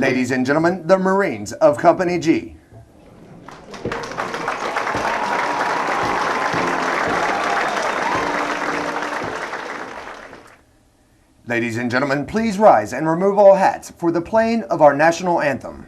Ladies and gentlemen, the Marines of Company G. Ladies and gentlemen, please rise and remove all hats for the playing of our national anthem.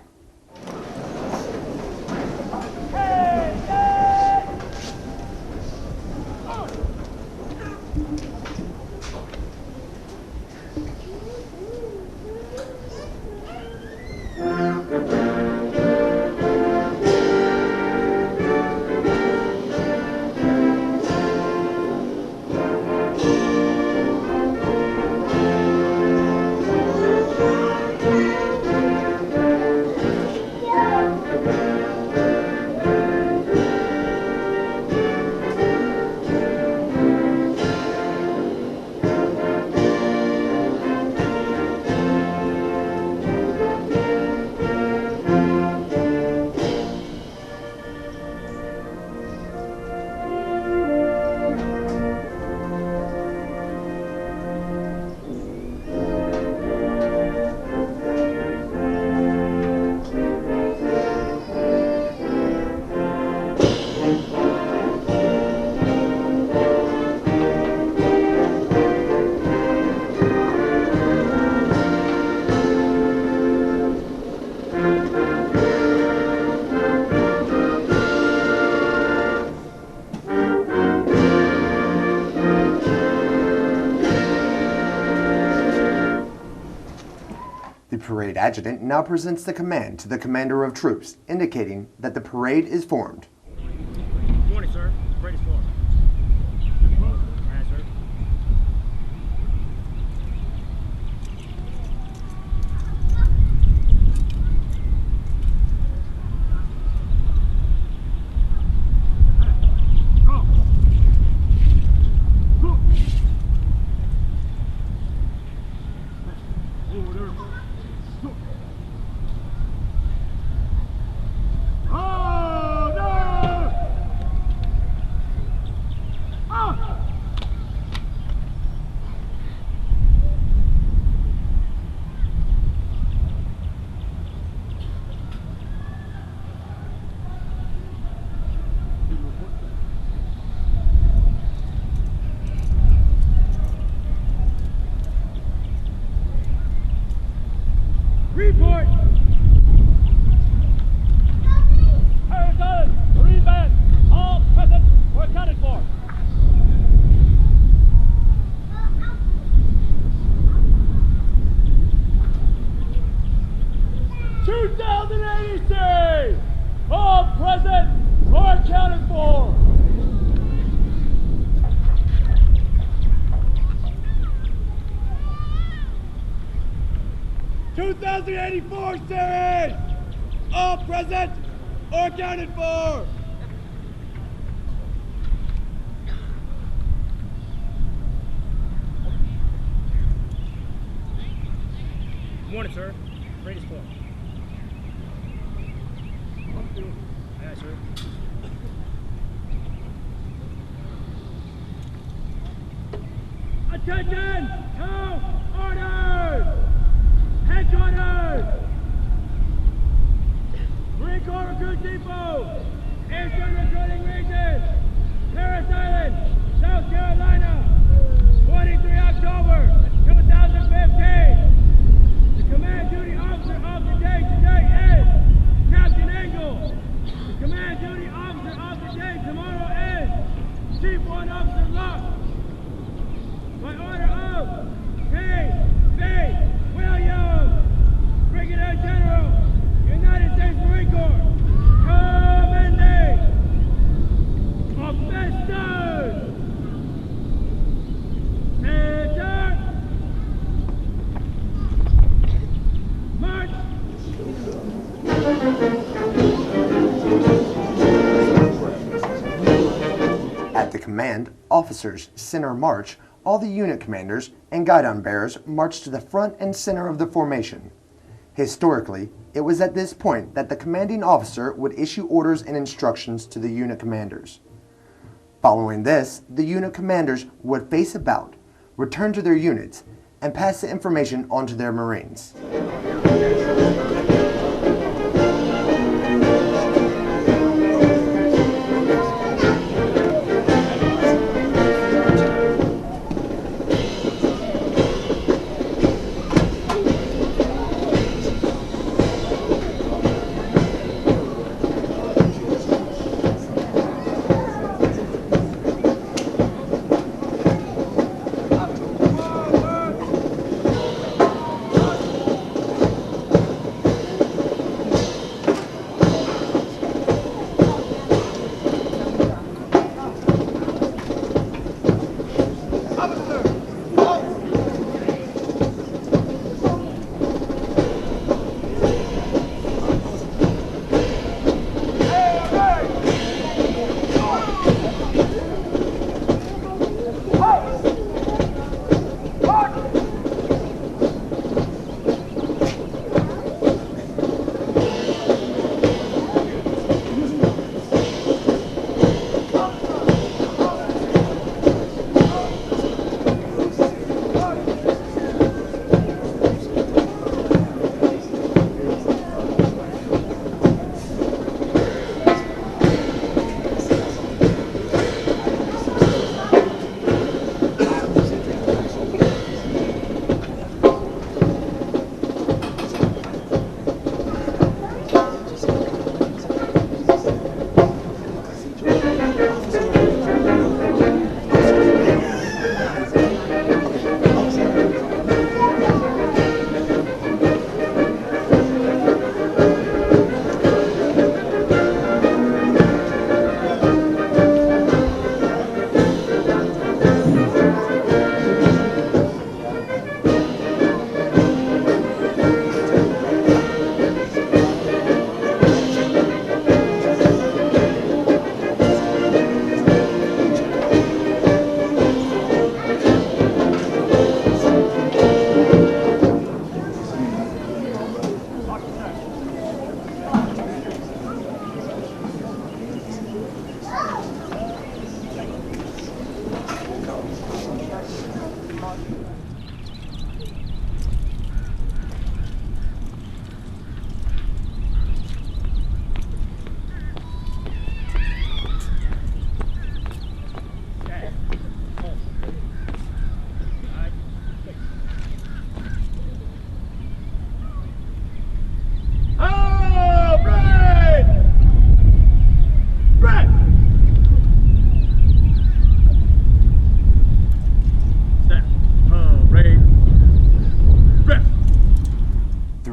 The parade adjutant now presents the command to the commander of troops, indicating that the parade is formed. Good morning, sir. The parade is formed. Aye, sir. Report! Harry Collins, Marine Band, all present or accounted for. (2083) all present or accounted for. 2084 series, all present or accounted for. Good morning, sir. Parade is formed. Aye, sir. Attention! To orders! Headquarters! Marine Corps Recruit Depot, Eastern Recruiting Region, Parris Island, South Carolina, 23 October 2015. The command duty officer of the day today is Captain Engel. The command duty officer of the day tomorrow is Chief Warrant Officer Locke. By order of K.B. Williams, Brigadier General, United States Marine Corps, commanding officers. Center. March. At the command officers' center march, all the unit commanders and guidon bearers marched to the front and center of the formation. Historically, it was at this point that the commanding officer would issue orders and instructions to the unit commanders. Following this, the unit commanders would face about, return to their units, and pass the information on to their Marines.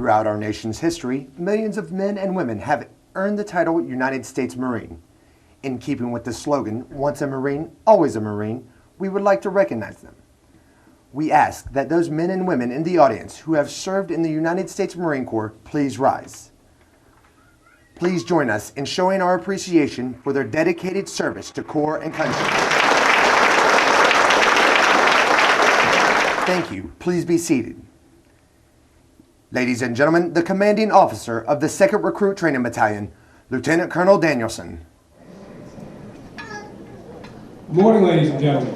Throughout our nation's history, millions of men and women have earned the title United States Marine. In keeping with the slogan, once a Marine, always a Marine, we would like to recognize them. We ask that those men and women in the audience who have served in the United States Marine Corps please rise. Please join us in showing our appreciation for their dedicated service to Corps and country. Thank you. Please be seated. Ladies and gentlemen, the commanding officer of the 2nd Recruit Training Battalion, Lieutenant Colonel Danielson. Good morning, ladies and gentlemen.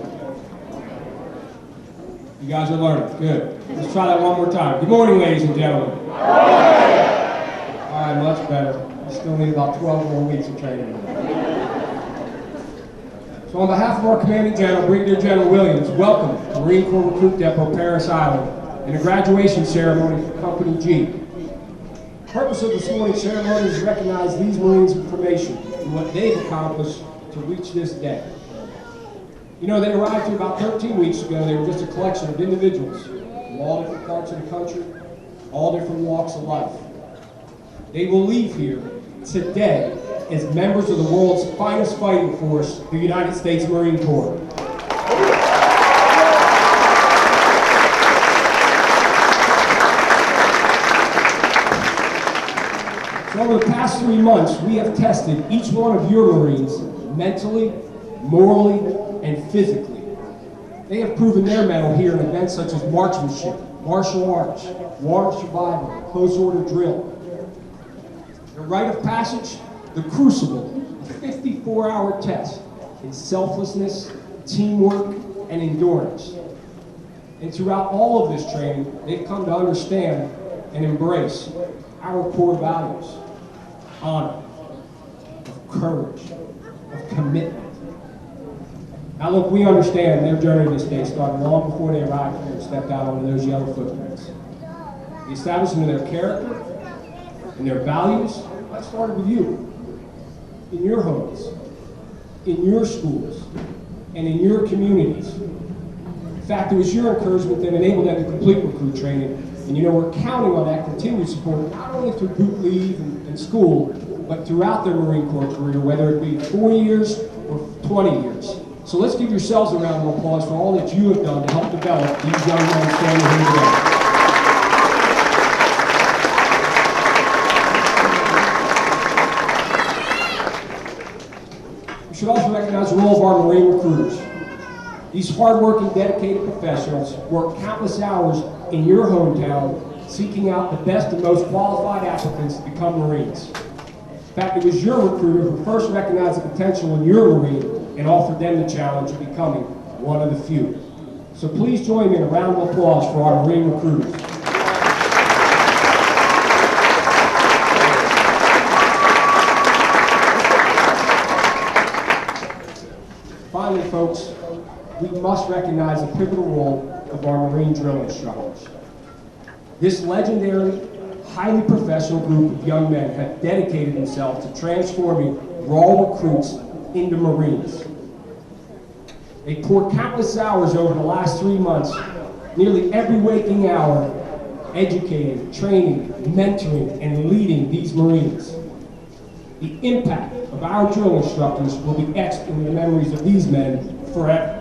You guys are learning. Good. Let's try that one more time. Good morning, ladies and gentlemen. All right, much better. We still need about 12 more weeks of training. So on behalf of our Commanding General, Brigadier General Williams, welcome to Marine Corps Recruit Depot, Parris Island, and a graduation ceremony for Company G. The purpose of this morning's ceremony is to recognize these Marines' information and what they've accomplished to reach this day. You know, they arrived here about 13 weeks ago. They were just a collection of individuals from all different parts of the country, all different walks of life. They will leave here today as members of the world's finest fighting force, the United States Marine Corps. So over the past 3 months, we have tested each one of your Marines mentally, morally, and physically. They have proven their mettle here in events such as marksmanship, martial arts, water survival, close order drill. The rite of passage, the crucible, a 54-hour test in selflessness, teamwork, and endurance. And throughout all of this training, they've come to understand and embrace our core values: honor, of courage, of commitment. Now look, we understand their journey this day started long before they arrived here and stepped out onto those yellow footprints. The establishment of their character and their values, that started with you. In your homes, in your schools, and in your communities. In fact, it was your encouragement that enabled them to complete recruit training. And you know, we're counting on that continued support, not only through boot leave and school, but throughout their Marine Corps career, whether it be 4 years or 20 years. So let's give yourselves a round of applause for all that you have done to help develop these young men standing here today. We should also recognize the role of our Marine recruiters. These hard-working, dedicated professionals work countless hours in your hometown seeking out the best and most qualified applicants to become Marines. In fact, it was your recruiter who first recognized the potential in your Marine and offered them the challenge of becoming one of the few. So please join me in a round of applause for our Marine recruiters. Finally, folks, we must recognize the pivotal role of our Marine drill instructors. This legendary, highly professional group of young men have dedicated themselves to transforming raw recruits into Marines. They poured countless hours over the last 3 months, nearly every waking hour, educating, training, mentoring, and leading these Marines. The impact of our drill instructors will be etched in the memories of these men forever.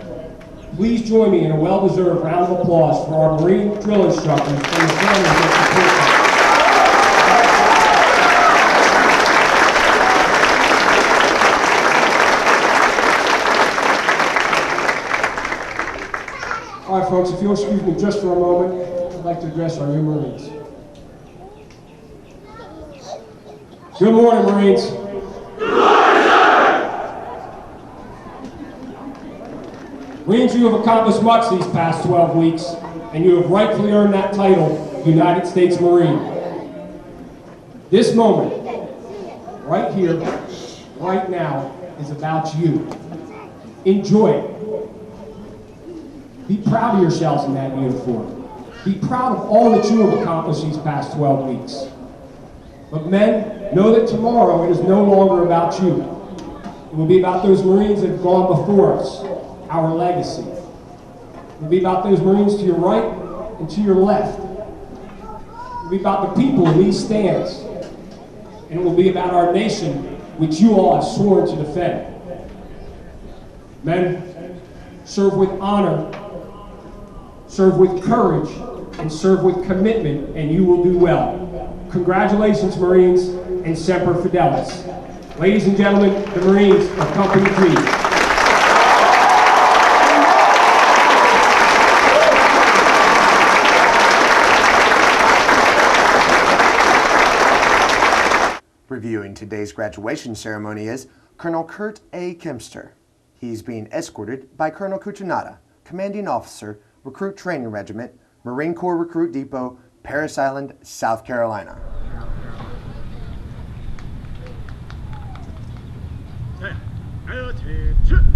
Please join me in a well-deserved round of applause for our Marine drill instructors and the families that support them. All right, folks, if you'll excuse me just for a moment, I'd like to address our new Marines. Good morning, Marines. Good morning, sir. Marines, you have accomplished much these past 12 weeks, and you have rightfully earned that title, United States Marine. This moment, right here, right now, is about you. Enjoy it. Be proud of yourselves in that uniform. Be proud of all that you have accomplished these past 12 weeks. But men, know that tomorrow it is no longer about you. It will be about those Marines that have gone before us, our legacy. It will be about those Marines to your right and to your left. It will be about the people in these stands, and it will be about our nation, which you all have sworn to defend. Men, serve with honor, serve with courage, and serve with commitment, and you will do well. Congratulations, Marines, and Semper Fidelis. Ladies and gentlemen, the Marines of Company G. Reviewing today's graduation ceremony is Colonel Kurt A. Kempster. He's being escorted by Colonel Cuccinata, Commanding Officer, Recruit Training Regiment, Marine Corps Recruit Depot, Parris Island, South Carolina. Attention!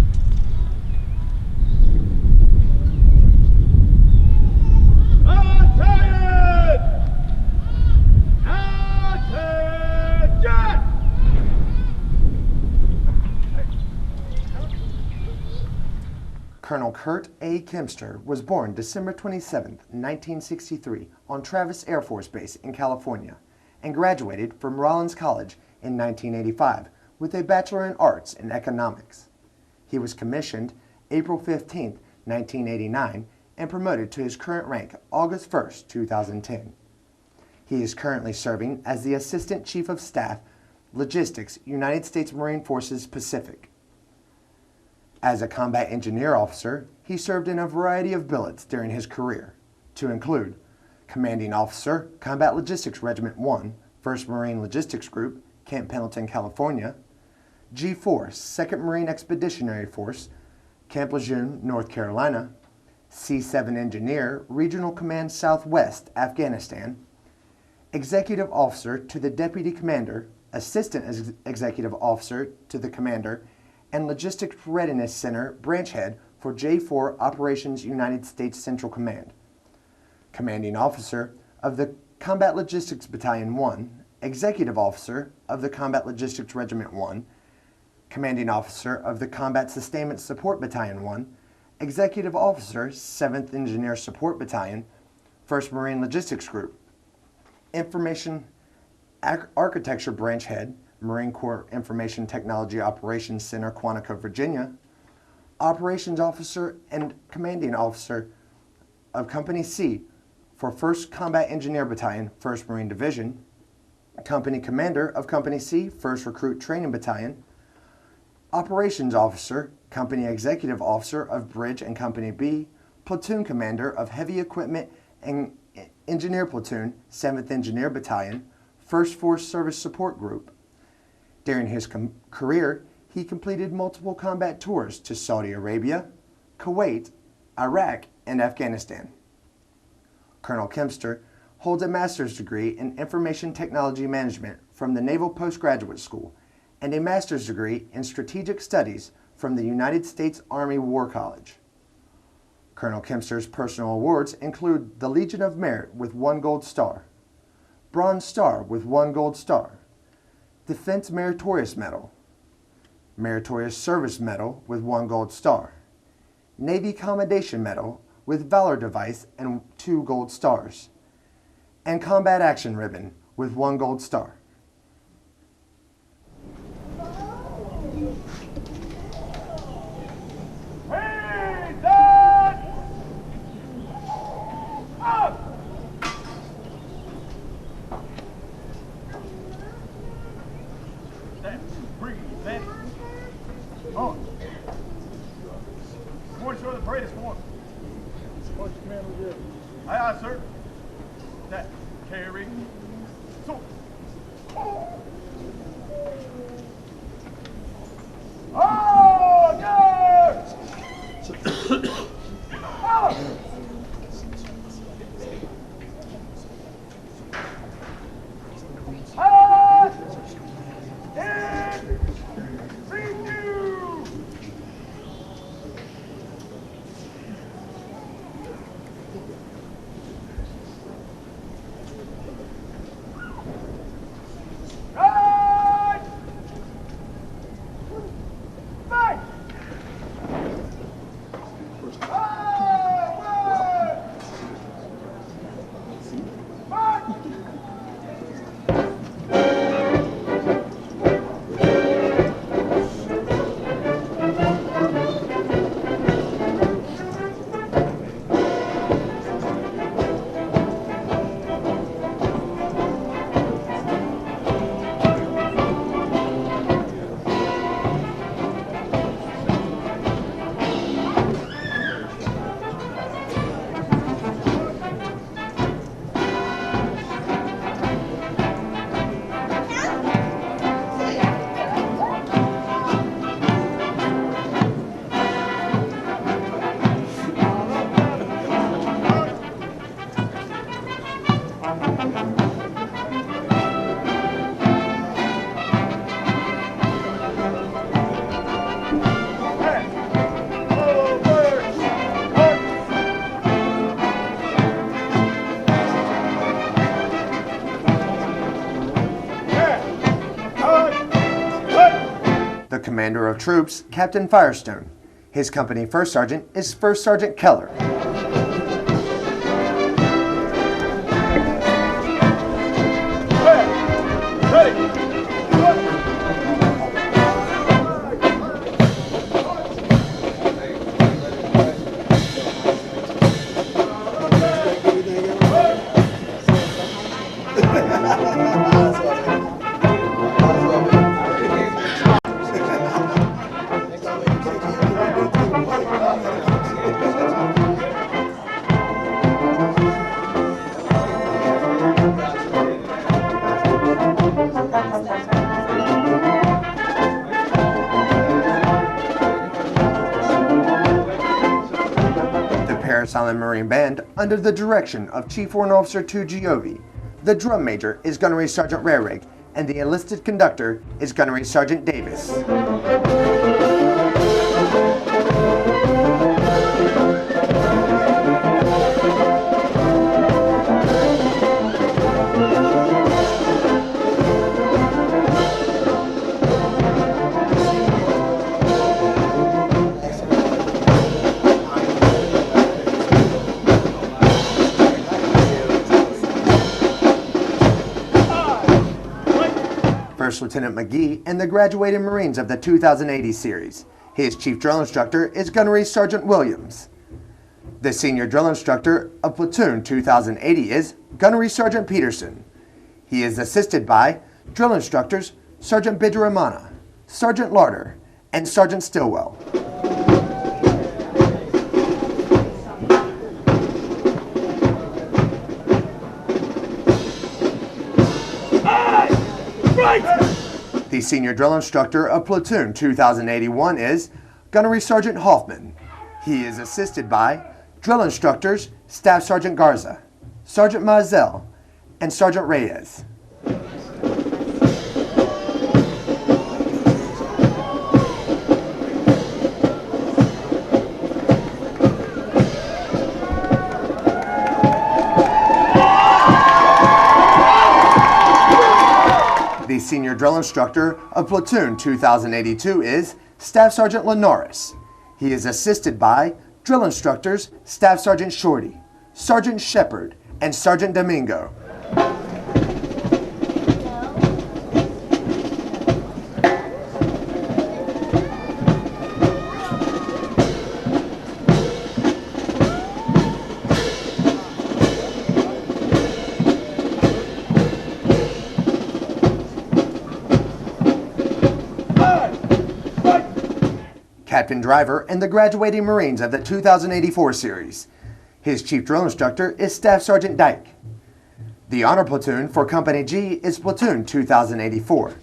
Colonel Kurt A. Kempster was born December 27, 1963 on Travis Air Force Base in California and graduated from Rollins College in 1985 with a Bachelor in Arts in Economics. He was commissioned April 15, 1989 and promoted to his current rank August 1, 2010. He is currently serving as the Assistant Chief of Staff, Logistics, United States Marine Forces Pacific. As a combat engineer officer, he served in a variety of billets during his career, to include Commanding Officer, Combat Logistics Regiment 1, 1st Marine Logistics Group, Camp Pendleton, California, G-Force, 2nd Marine Expeditionary Force, Camp Lejeune, North Carolina, C-7 Engineer, Regional Command Southwest, Afghanistan, Executive Officer to the Deputy Commander, Assistant Executive Officer to the Commander, and Logistics Readiness Center Branch Head for J-4 Operations United States Central Command. Commanding Officer of the Combat Logistics Battalion 1, Executive Officer of the Combat Logistics Regiment 1, Commanding Officer of the Combat Sustainment Support Battalion 1, Executive Officer, 7th Engineer Support Battalion, 1st Marine Logistics Group, Information Architecture Branch Head, Marine Corps Information Technology Operations Center, Quantico, Virginia, Operations Officer and Commanding Officer of Company C for 1st Combat Engineer Battalion, 1st Marine Division, Company Commander of Company C, 1st Recruit Training Battalion, Operations Officer, Company Executive Officer of Bridge and Company B, Platoon Commander of Heavy Equipment and Engineer Platoon, 7th Engineer Battalion, 1st Force Service Support Group. During his career, he completed multiple combat tours to Saudi Arabia, Kuwait, Iraq, and Afghanistan. Colonel Kempster holds a master's degree in Information Technology Management from the Naval Postgraduate School and a master's degree in Strategic Studies from the United States Army War College. Colonel Kempster's personal awards include the Legion of Merit with 1 Gold Star, Bronze Star with 1 Gold Star, Defense Meritorious Medal, Meritorious Service Medal with 1 Gold Star, Navy Commendation Medal with Valor Device and 2 Gold Stars, and Combat Action Ribbon with 1 Gold Star. Show the parade is formed. What's your command will do? Aye, aye, sir. That carry. So. Oh, yeah! Oh! Commander of Troops, Captain Firestone. His company First Sergeant is First Sergeant Keller. Parris Island Marine Band, under the direction of Chief Warrant Officer 2 Giove. The drum major is Gunnery Sergeant Rarig, and the enlisted conductor is Gunnery Sergeant Davis. First Lieutenant McGee and the graduated Marines of the 2080 series. His chief drill instructor is Gunnery Sergeant Williams. The senior drill instructor of Platoon 2080 is Gunnery Sergeant Peterson. He is assisted by drill instructors Sergeant Biduramana, Sergeant Larder, and Sergeant Stillwell. The senior drill instructor of Platoon 2081 is Gunnery Sergeant Hoffman. He is assisted by drill instructors Staff Sergeant Garza, Sergeant Mazel, and Sergeant Reyes. The senior drill instructor of Platoon 2082 is Staff Sergeant Linares. He is assisted by drill instructors Staff Sergeant Shorty, Sergeant Shepard, and Sergeant Domingo. Captain Driver and the graduating Marines of the 2084 series. His chief drill instructor is Staff Sergeant Dyke. The honor platoon for Company G is Platoon 2084.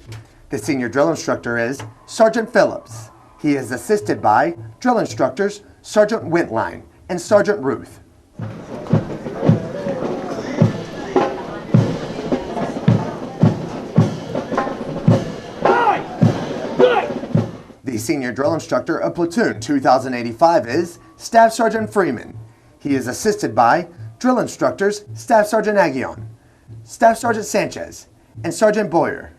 The senior drill instructor is Sergeant Phillips. He is assisted by drill instructors Sergeant Wentline and Sergeant Ruth. The senior drill instructor of Platoon 2085 is Staff Sergeant Freeman. He is assisted by drill instructors Staff Sergeant Aguillon, Staff Sergeant Sanchez, and Sergeant Boyer.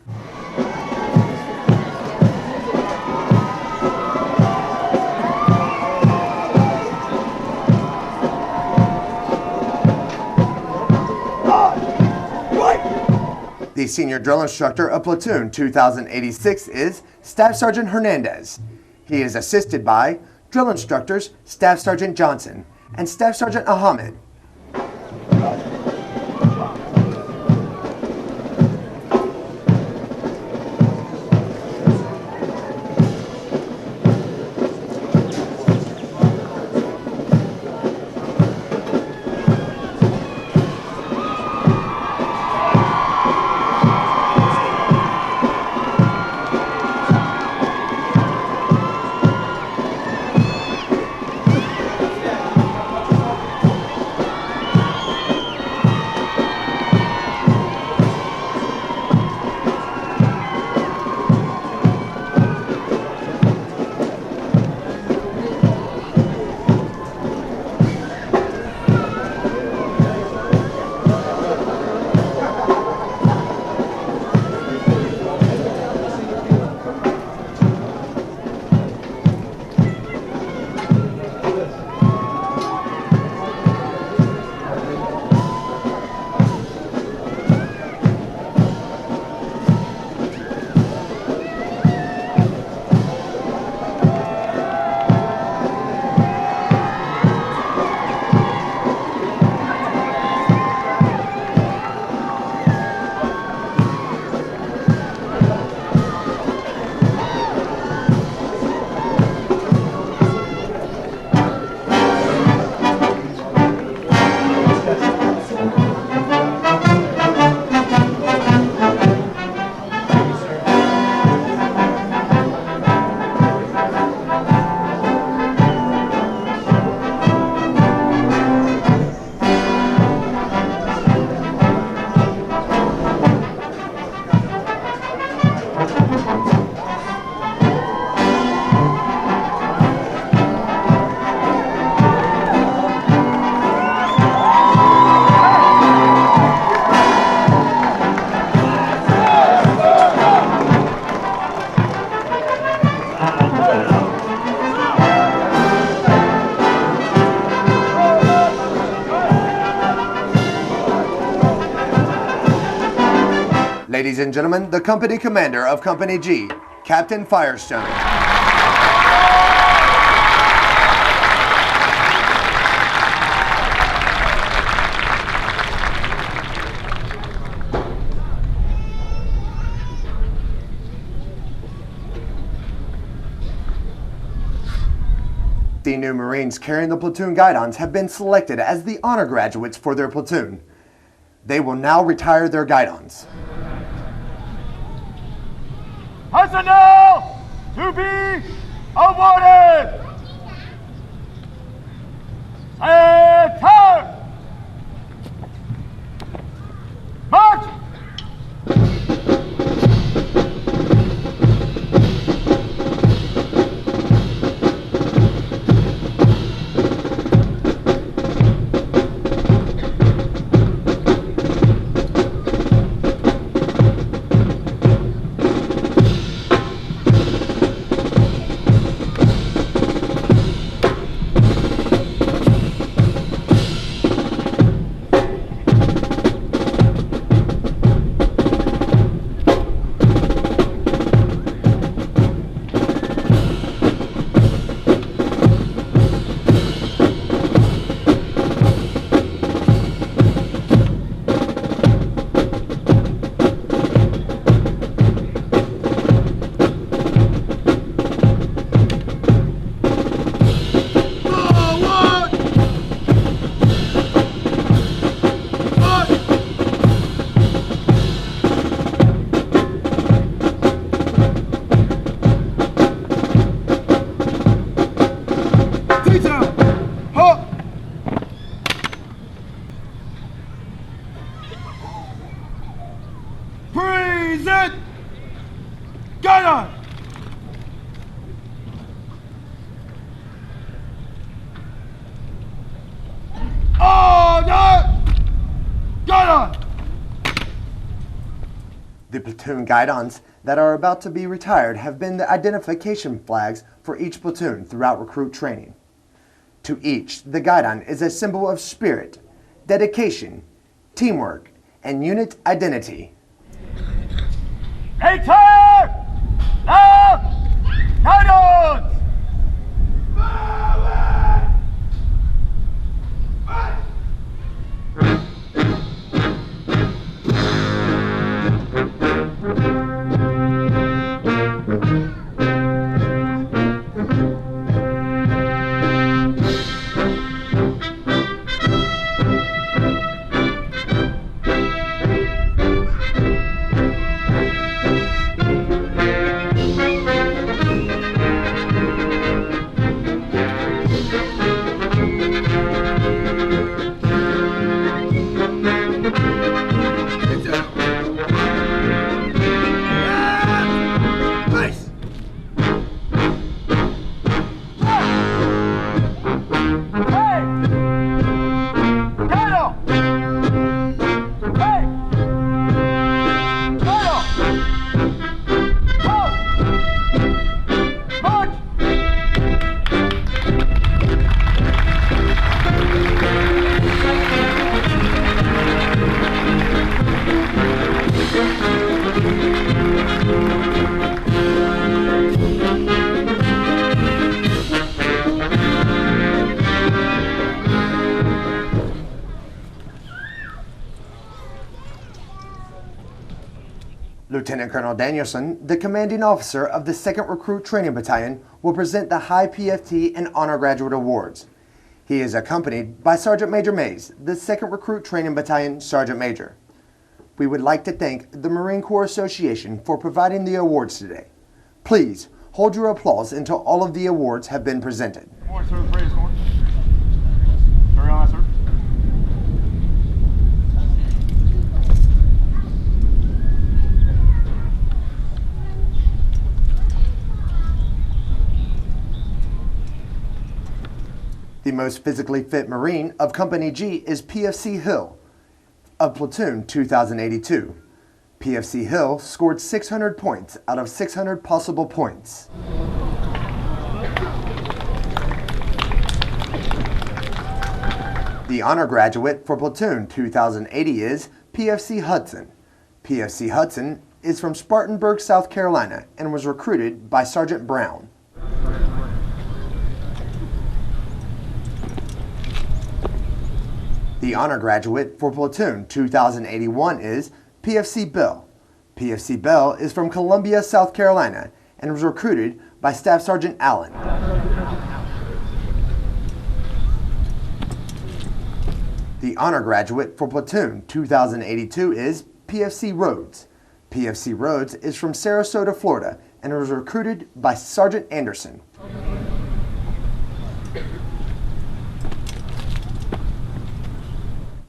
The senior drill instructor of Platoon 2086 is Staff Sergeant Hernandez. He is assisted by drill instructors Staff Sergeant Johnson and Staff Sergeant Ahmed. Ladies and gentlemen, the company commander of Company G, Captain Firestone. The new Marines carrying the platoon guidons have been selected as the honor graduates for their platoon. They will now retire their guidons. Personnel to be awarded. Turn. March. Present! Guidon! Order! Guidon! The platoon guidons that are about to be retired have been the identification flags for each platoon throughout recruit training. To each, the guidon is a symbol of spirit, dedication, teamwork, and unit identity. Return the guidons! Lieutenant Colonel Danielson, the commanding officer of the 2nd Recruit Training Battalion, will present the High PFT and Honor Graduate Awards. He is accompanied by Sergeant Major Mays, the 2nd Recruit Training Battalion Sergeant Major. We would like to thank the Marine Corps Association for providing the awards today. Please hold your applause until all of the awards have been presented. Morning, sir. Praise Lord. Carry on, sir. The most physically fit Marine of Company G is PFC Hill of Platoon 2082. PFC Hill scored 600 points out of 600 possible points. The honor graduate for Platoon 2080 is PFC Hudson. PFC Hudson is from Spartanburg, South Carolina, and was recruited by Sergeant Brown. The honor graduate for Platoon 2081 is PFC Bell. PFC Bell is from Columbia, South Carolina, and was recruited by Staff Sergeant Allen. The honor graduate for Platoon 2082 is PFC Rhodes. PFC Rhodes is from Sarasota, Florida, and was recruited by Sergeant Anderson.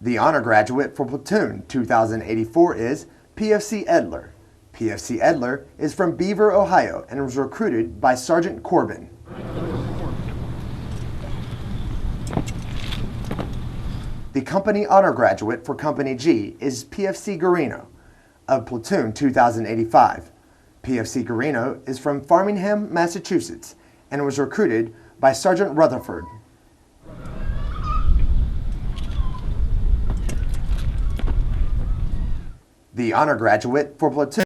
The honor graduate for Platoon 2084 is PFC Edler. PFC Edler is from Beaver, Ohio, and was recruited by Sergeant Corbin. The company honor graduate for Company G is PFC Garino of Platoon 2085. PFC Garino is from Farmingham, Massachusetts, and was recruited by Sergeant Rutherford. The honor graduate for Platoon